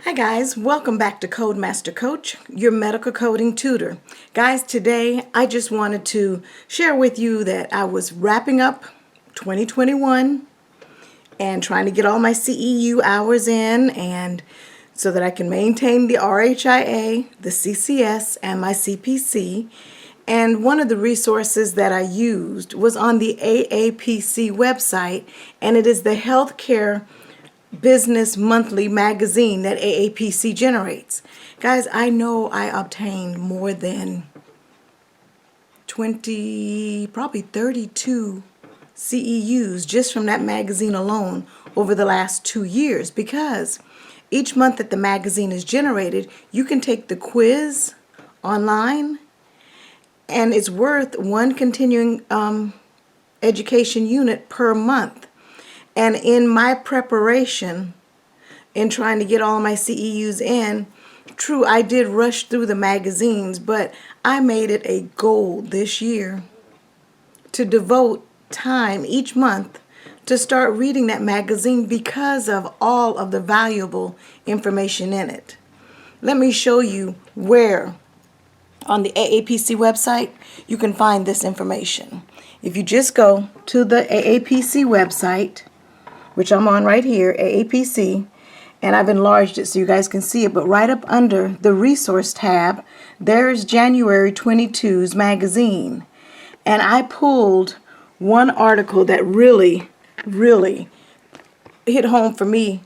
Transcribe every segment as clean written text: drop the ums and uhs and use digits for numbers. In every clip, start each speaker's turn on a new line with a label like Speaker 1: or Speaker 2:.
Speaker 1: Hi guys, welcome back to Code Master Coach, your medical coding tutor. Guys, today I just wanted to share with you that I was wrapping up 2021 and trying to get all my CEU hours in and so that I can maintain the RHIA, the CCS, and my CPC. And one of the resources that I used was on the AAPC website, and it is the Healthcare Business Monthly magazine that AAPC generates. Guys, I know I obtained more than 20, probably 32 CEUs just from that magazine alone over the last 2 years, because each month that the magazine is generated, you can take the quiz online, and it's worth one continuing education unit per month. And in my preparation, in trying to get all my CEUs in, true, I did rush through the magazines, but I made it a goal this year to devote time each month to start reading that magazine because of all of the valuable information in it. Let me show you where on the AAPC website you can find this information. If you just go to the AAPC website, which I'm on right here, AAPC, and I've enlarged it so you guys can see it, but right up under the resource tab, there's January 22's magazine. And I pulled one article that really hit home for me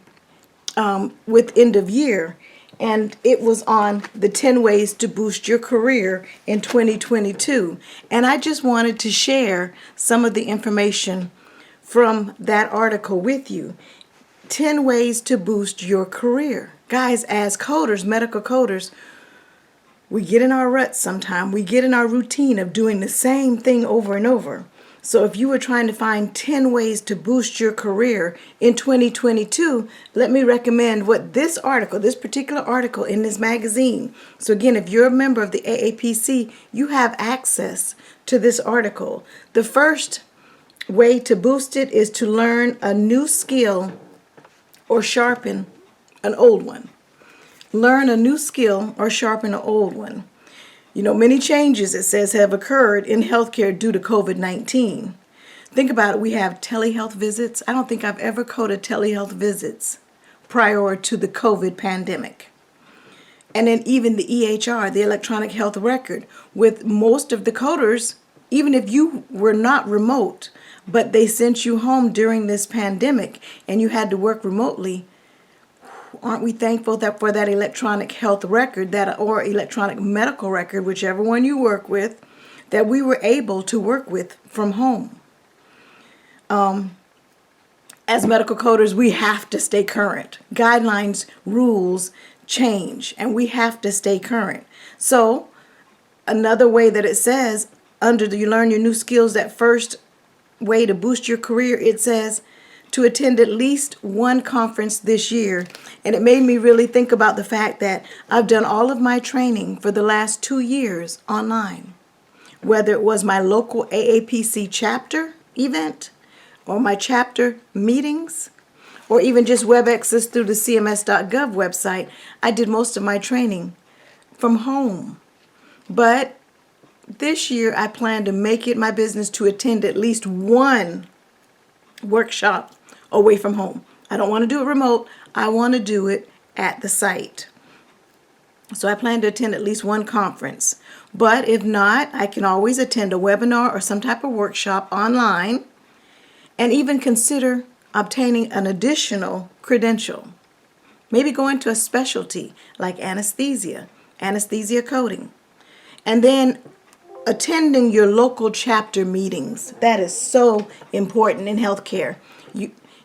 Speaker 1: with end of year, and it was on the 10 ways to boost your career in 2022. And I just wanted to share some of the information from that article with you. 10 ways to boost your career. Guys, as coders, medical coders, we get in our ruts sometimes. We get in our routine of doing the same thing over and over. So if you were trying to find 10 ways to boost your career in 2022, let me recommend what this article, this particular article in this magazine. So again, if you're a member of the AAPC, you have access to this article. The first way to boost it is to learn a new skill or sharpen an old one. Learn a new skill or sharpen an old one. You know, many changes, it says, have occurred in healthcare due to COVID-19. Think about it. We have telehealth visits. I don't think I've ever coded telehealth visits prior to the COVID pandemic. And then even the EHR, the electronic health record, with most of the coders, even if you were not remote, but they sent you home during this pandemic and you had to work remotely, aren't we thankful that for that electronic health record, that or electronic medical record, whichever one you work with, that we were able to work with from home? As medical coders, we have to stay current. Guidelines, rules change, and we have to stay current. So another way that it says, under the you learn your new skills, that first way to boost your career, it says to attend at least one conference this year. And it made me really think about the fact that I've done all of my training for the last 2 years online, whether it was my local AAPC chapter event or my chapter meetings or even just web access through the cms.gov website. I did most of my training from home. But this year, I plan to make it my business to attend at least one workshop away from home. I don't want to do it remote. I want to do it at the site. So I plan to attend at least one conference. But if not, I can always attend a webinar or some type of workshop online and even consider obtaining an additional credential. Maybe going to a specialty like anesthesia coding. And then attending your local chapter meetings. That is so important in healthcare.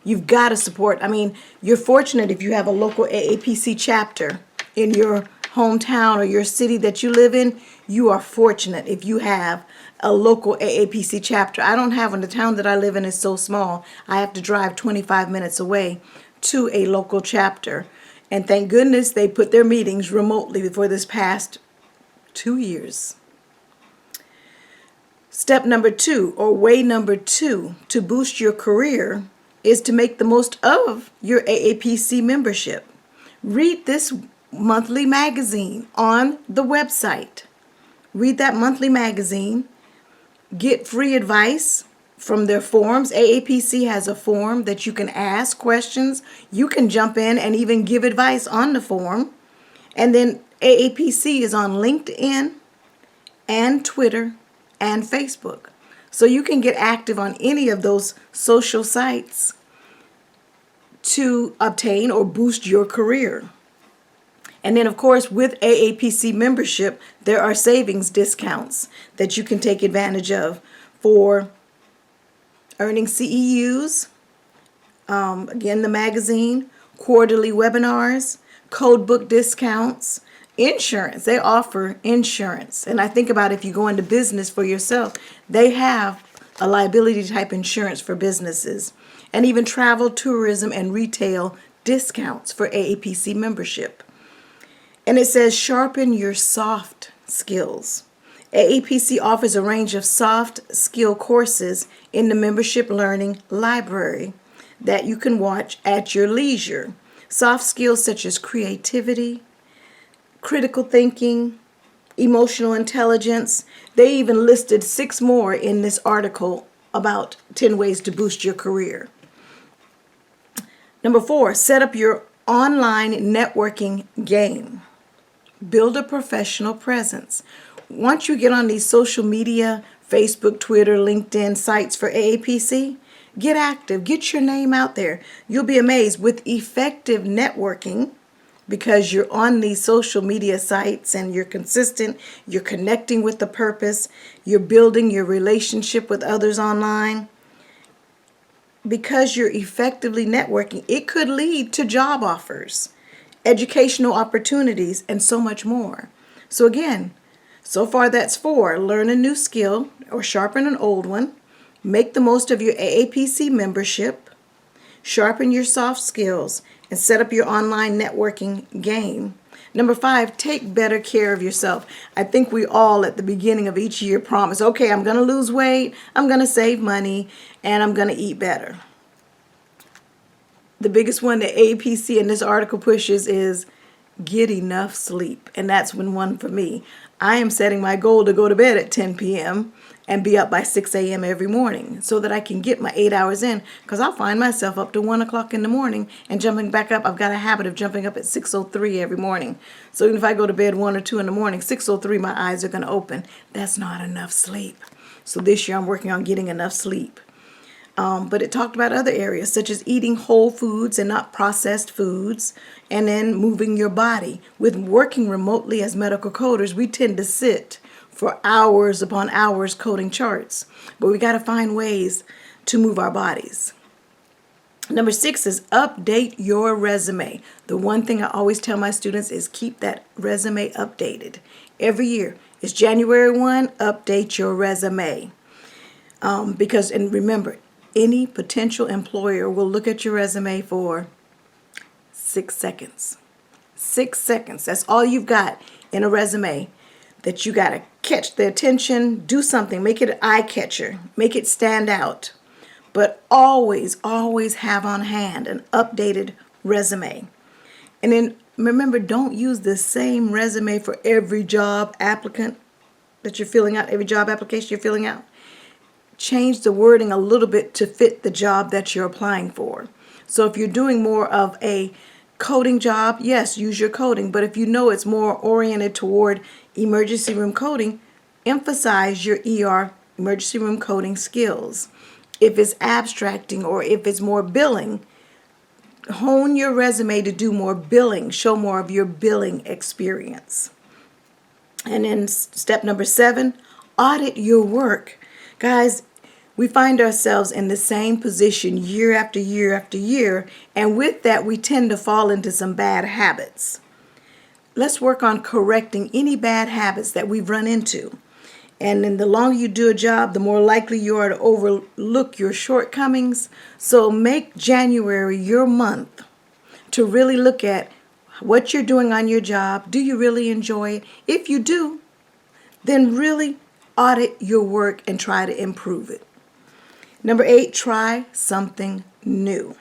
Speaker 1: You've got to support. I mean, you're fortunate if you have a local AAPC chapter in your hometown or your city that you live in. You are fortunate if you have a local AAPC chapter. I don't have one. The town that I live in is so small. I have to drive 25 minutes away to a local chapter. And thank goodness they put their meetings remotely for this past 2 years. Step number 2, or way number 2 to boost your career, is to make the most of your AAPC membership. Read this monthly magazine on the website. Read that monthly magazine. Get free advice from their forums. AAPC has a forum that you can ask questions. You can jump in and even give advice on the forum. And then AAPC is on LinkedIn and Twitter and Facebook. So you can get active on any of those social sites to obtain or boost your career. And then, of course, with AAPC membership, there are savings discounts that you can take advantage of for earning CEUs, again, the magazine, quarterly webinars, code book discounts, insurance. They offer insurance. And I think about if you go into business for yourself, they have a liability type insurance for businesses, and even travel, tourism, and retail discounts for AAPC membership. And it says sharpen your soft skills. AAPC offers a range of soft skill courses in the membership learning library that you can watch at your leisure. Soft skills such as creativity, critical thinking, emotional intelligence. They even listed 6 more in this article about 10 ways to boost your career. Number 4, set up your online networking game. Build a professional presence. Once you get on these social media, Facebook, Twitter, LinkedIn sites for AAPC, get active, get your name out there. You'll be amazed with effective networking, because you're on these social media sites and you're consistent, you're connecting with the purpose, you're building your relationship with others online. Because you're effectively networking, it could lead to job offers, educational opportunities, and so much more. So again, so far that's 4. Learn a new skill or sharpen an old one. Make the most of your AAPC membership. Sharpen your soft skills and set up your online networking game. Number 5, take better care of yourself. I think we all at the beginning of each year promise, okay, I'm going to lose weight, I'm going to save money, and I'm going to eat better. The biggest one that AAPC in this article pushes is get enough sleep. And that's one for me. I am setting my goal to go to bed at 10 p.m. and be up by 6 a.m. every morning so that I can get my 8 hours in, because I'll find myself up to 1 o'clock in the morning and jumping back up. I've got a habit of jumping up at 6:03 every morning. So even if I go to bed 1 or 2 in the morning, 6:03 my eyes are going to open. That's not enough sleep. So this year I'm working on getting enough sleep. But it talked about other areas such as eating whole foods and not processed foods, and then moving your body. With working remotely as medical coders, we tend to sit for hours upon hours coding charts, but we got to find ways to move our bodies. Number 6 is update your resume. The one thing I always tell my students is keep that resume updated. Every year, it's January 1, update your resume. Because, and remember, any potential employer will look at your resume for 6 seconds. 6 seconds. That's all you've got in a resume that you got to catch their attention, do something, make it an eye catcher, make it stand out. But always, always have on hand an updated resume. And then remember, don't use the same resume for every job applicant that you're filling out, every job application you're filling out. Change the wording a little bit to fit the job that you're applying for. So if you're doing more of a coding job, yes, use your coding. But if you know it's more oriented toward emergency room coding, emphasize your ER, emergency room coding skills. If it's abstracting or if it's more billing, hone your resume to do more billing, show more of your billing experience. And then step number 7, audit your work. Guys, we find ourselves in the same position year after year after year, and with that we tend to fall into some bad habits. Let's work on correcting any bad habits that we've run into. And then the longer you do a job, the more likely you are to overlook your shortcomings. So make January your month to really look at what you're doing on your job. Do you really enjoy it? If you do, then really audit your work and try to improve it. Number 8, try something new.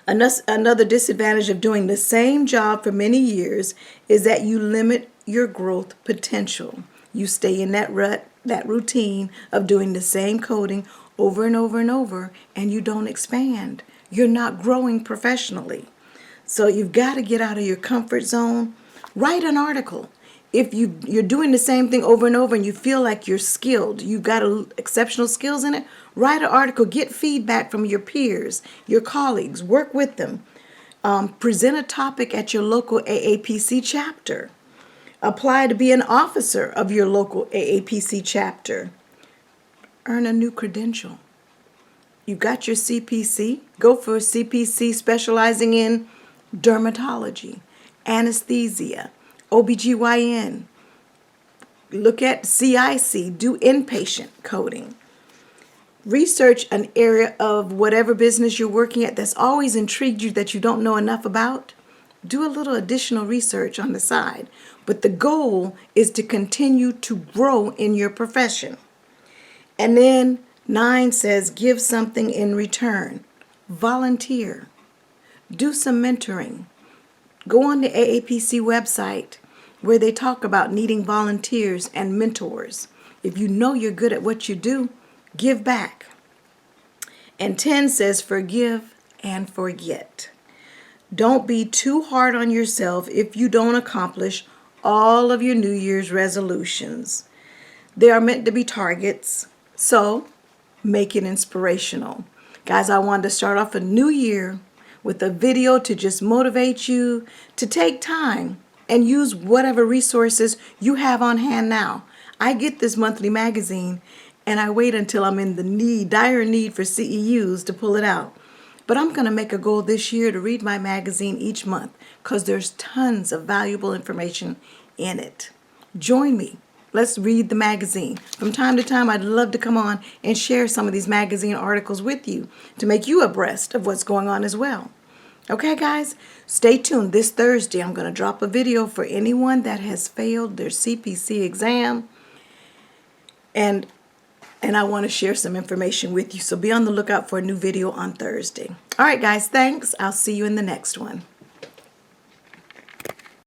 Speaker 1: Another disadvantage of doing the same job for many years is that you limit your growth potential. You stay in that rut, that routine of doing the same coding over and over and over, and you don't expand. You're not growing professionally. So you've got to get out of your comfort zone. Write an article. If you're doing the same thing over and over and you feel like you're skilled, you've got exceptional skills in it, write an article, get feedback from your peers, your colleagues, work with them. Present a topic at your local AAPC chapter. Apply to be an officer of your local AAPC chapter. Earn a new credential. You got your CPC, go for a CPC specializing in dermatology, anesthesia, OBGYN. Look at CIC, do inpatient coding. Research an area of whatever business you're working at that's always intrigued you that you don't know enough about. Do a little additional research on the side. But the goal is to continue to grow in your profession. And then 9 says, give something in return. Volunteer. Do some mentoring. Go on the AAPC website where they talk about needing volunteers and mentors. If you know you're good at what you do, give back. And 10 says, forgive and forget. Don't be too hard on yourself if you don't accomplish all of your New Year's resolutions. They are meant to be targets, so make it inspirational. Guys, I wanted to start off a new year with a video to just motivate you to take time and use whatever resources you have on hand now. I get this monthly magazine and I wait until I'm in the dire need for CEUs to pull it out. But I'm going to make a goal this year to read my magazine each month because there's tons of valuable information in it. Join me. Let's read the magazine. From time to time, I'd love to come on and share some of these magazine articles with you to make you abreast of what's going on as well. Okay, guys, stay tuned. This Thursday, I'm going to drop a video for anyone that has failed their CPC exam. And I want to share some information with you. So be on the lookout for a new video on Thursday. All right, guys, thanks. I'll see you in the next one.